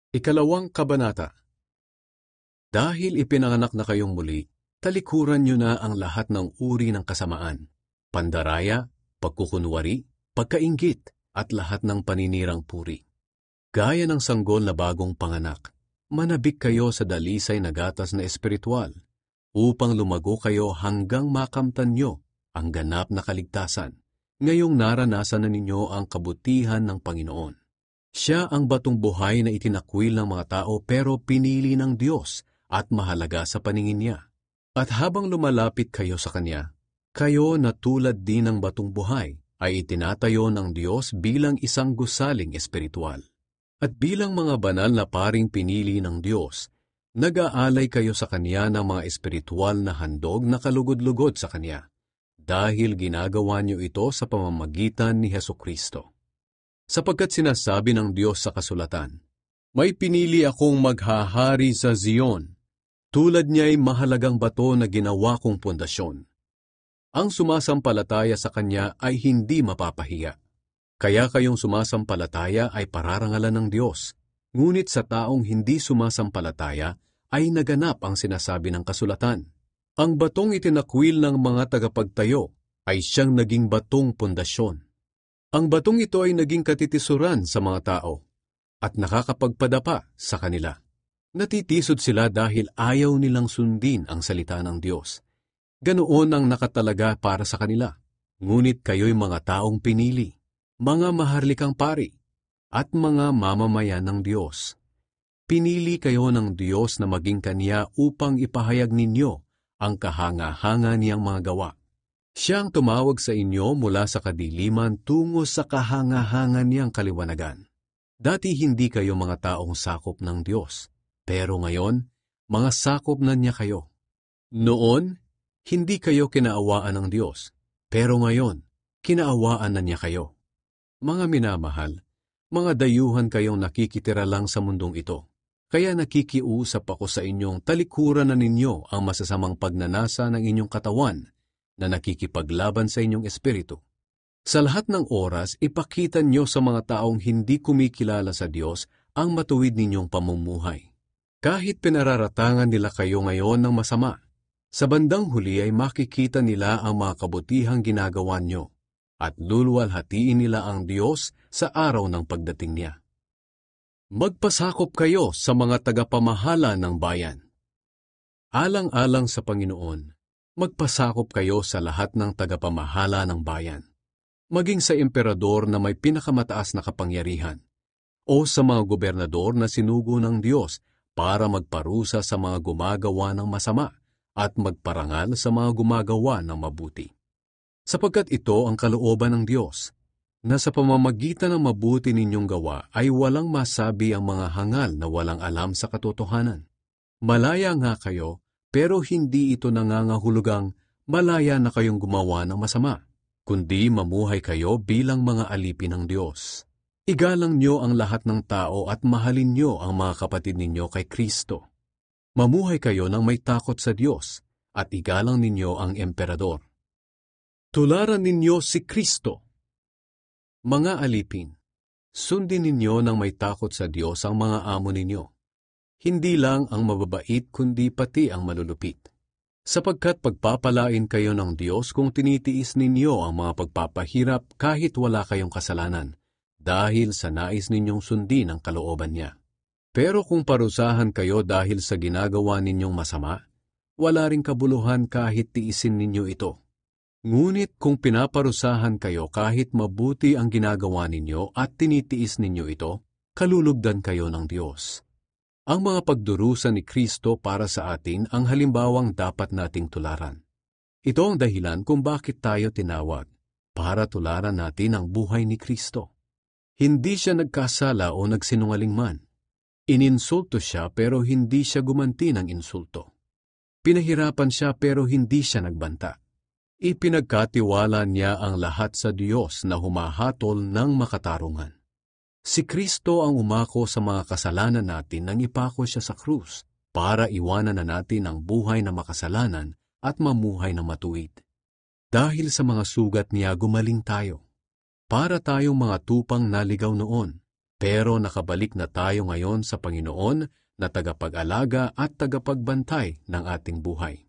Ikalawang kabanata. Dahil ipinanganak na kayong muli, talikuran nyo na ang lahat ng uri ng kasamaan, pandaraya, pagkukunwari, pagkainggit, at lahat ng paninirang puri. Gaya ng sanggol na bagong panganak, manabik kayo sa dalisay na gatas na espiritual, upang lumago kayo hanggang makamtan nyo ang ganap na kaligtasan. Ngayong naranasan na ninyo ang kabutihan ng Panginoon. Siya ang batong buhay na itinakwil ng mga tao pero pinili ng Diyos at mahalaga sa paningin niya. At habang lumalapit kayo sa Kanya, kayo na tulad din ng batong buhay ay itinatayo ng Diyos bilang isang gusaling espiritual. At bilang mga banal na paring pinili ng Diyos, nag-aalay kayo sa Kanya ng mga espiritual na handog na kalugod-lugod sa Kanya, dahil ginagawa niyo ito sa pamamagitan ni Hesukristo. Sapagkat sinasabi ng Diyos sa kasulatan, "May pinili akong maghahari sa Zion, tulad niya'y mahalagang bato na ginawa kong pundasyon. Ang sumasampalataya sa Kanya ay hindi mapapahiya. Kaya kayong sumasampalataya ay pararangalan ng Diyos, ngunit sa taong hindi sumasampalataya ay naganap ang sinasabi ng kasulatan. Ang batong itinakwil ng mga tagapagtayo ay siyang naging batong pundasyon. Ang batong ito ay naging katitisuran sa mga tao at nakakapagpadapa sa kanila. Natitisod sila dahil ayaw nilang sundin ang salita ng Diyos. Ganoon ang nakatalaga para sa kanila. Ngunit kayo'y mga taong pinili, mga maharlikang pari, at mga mamamayan ng Diyos. Pinili kayo ng Diyos na maging Kanya upang ipahayag ninyo ang kahanga-hanga niyang mga gawa. Siya ang tumawag sa inyo mula sa kadiliman tungo sa kahanga-hanga niyang kaliwanagan. Dati hindi kayo mga taong sakop ng Diyos, pero ngayon, mga sakop na niya kayo. Noon, hindi kayo kinaawaan ng Diyos, pero ngayon, kinaawaan na niya kayo. Mga minamahal, mga dayuhan kayong nakikitira lang sa mundong ito, kaya nakikiusap ako sa inyong talikuran na ninyo ang masasamang pagnanasa ng inyong katawan na nakikipaglaban sa inyong espiritu. Sa lahat ng oras, ipakita niyo sa mga taong hindi kumikilala sa Diyos ang matuwid ninyong pamumuhay. Kahit pinararatangan nila kayo ngayon ng masama, sa bandang huli ay makikita nila ang mga kabutihang ginagawa nyo at luluwalhatiin nila ang Diyos sa araw ng pagdating niya. Magpasakop kayo sa mga tagapamahala ng bayan. Alang-alang sa Panginoon, magpasakop kayo sa lahat ng tagapamahala ng bayan, maging sa emperador na may pinakamataas na kapangyarihan, o sa mga gobernador na sinugo ng Diyos para magparusa sa mga gumagawa ng masama at magparangal sa mga gumagawa ng mabuti. Sapagkat ito ang kalooban ng Diyos, na sa pamamagitan ng mabuti ninyong gawa ay walang masabi ang mga hangal na walang alam sa katotohanan. Malaya nga kayo, pero hindi ito nangangahulugang malaya na kayong gumawa ng masama, kundi mamuhay kayo bilang mga alipin ng Diyos. Igalang nyo ang lahat ng tao at mahalin nyo ang mga kapatid ninyo kay Kristo. Mamuhay kayo ng may takot sa Diyos at igalang ninyo ang emperador. Tularan ninyo si Kristo. Mga alipin, sundin ninyo ng may takot sa Diyos ang mga amo ninyo. Hindi lang ang mababait kundi pati ang malulupit. Sapagkat pagpapalain kayo ng Diyos kung tinitiis ninyo ang mga pagpapahirap kahit wala kayong kasalanan, dahil sa nais ninyong sundin ang kalooban niya. Pero kung parusahan kayo dahil sa ginagawa ninyong masama, wala ring kabuluhan kahit tiisin ninyo ito. Ngunit kung pinaparusahan kayo kahit mabuti ang ginagawa ninyo at tinitiis ninyo ito, kalulugdan kayo ng Diyos. Ang mga pagdurusa ni Kristo para sa atin ang halimbawang dapat nating tularan. Ito ang dahilan kung bakit tayo tinawag, para tularan natin ang buhay ni Kristo. Hindi siya nagkasala o nagsinungaling man. Ininsulto siya pero hindi siya gumanti ng insulto. Pinahirapan siya pero hindi siya nagbanta. Ipinagkatiwala niya ang lahat sa Diyos na humahatol ng makatarungan. Si Kristo ang umako sa mga kasalanan natin nang ipako siya sa krus para iwanan na natin ang buhay na makasalanan at mamuhay na matuwid. Dahil sa mga sugat niya gumaling tayo. Para tayong mga tupang naligaw noon, Pero nakabalik na tayo ngayon sa Panginoon na tagapag-alaga at tagapagbantay ng ating buhay.